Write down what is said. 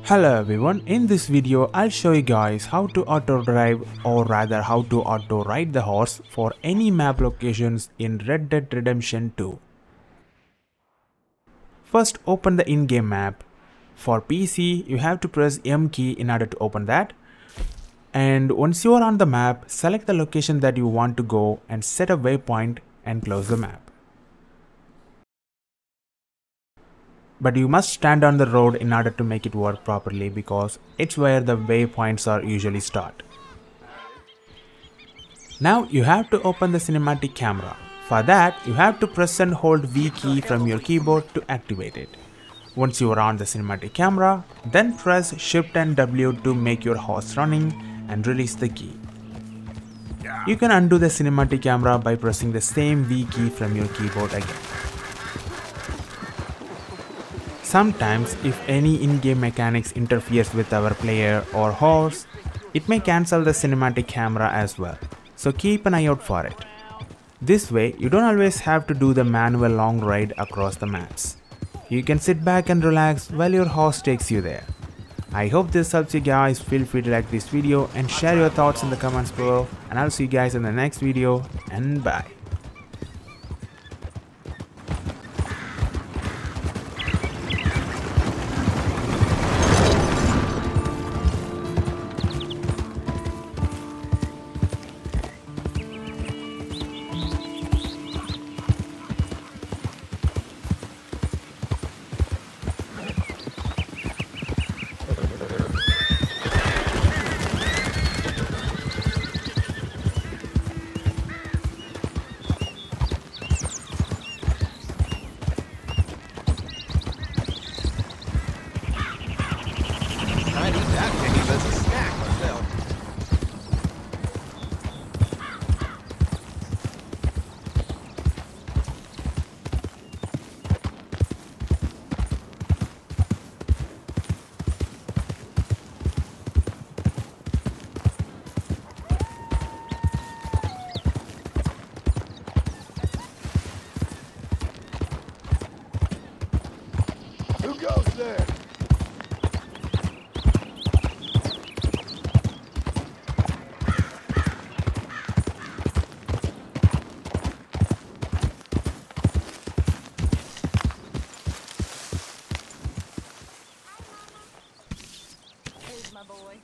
Hello everyone, in this video I'll show you guys how to auto drive or rather how to auto ride the horse for any map locations in Red Dead Redemption 2. First open the in-game map. For PC you have to press M key in order to open that. And once you are on the map, select the location that you want to go and set a waypoint and close the map. But you must stand on the road in order to make it work properly because it's where the waypoints are usually start. Now you have to open the cinematic camera. For that, you have to press and hold V key from your keyboard to activate it. Once you are on the cinematic camera, then press Shift and W to make your horse running and release the key. You can undo the cinematic camera by pressing the same V key from your keyboard again. Sometimes if any in-game mechanics interferes with our player or horse, it may cancel the cinematic camera as well, so keep an eye out for it. This way you don't always have to do the manual long ride across the maps. You can sit back and relax while your horse takes you there. I hope this helps you guys. Feel free to like this video and share your thoughts in the comments below, and I'll see you guys in the next video, and bye. I'd eat that piggy as a snack myself. Who goes there? Here's my boy.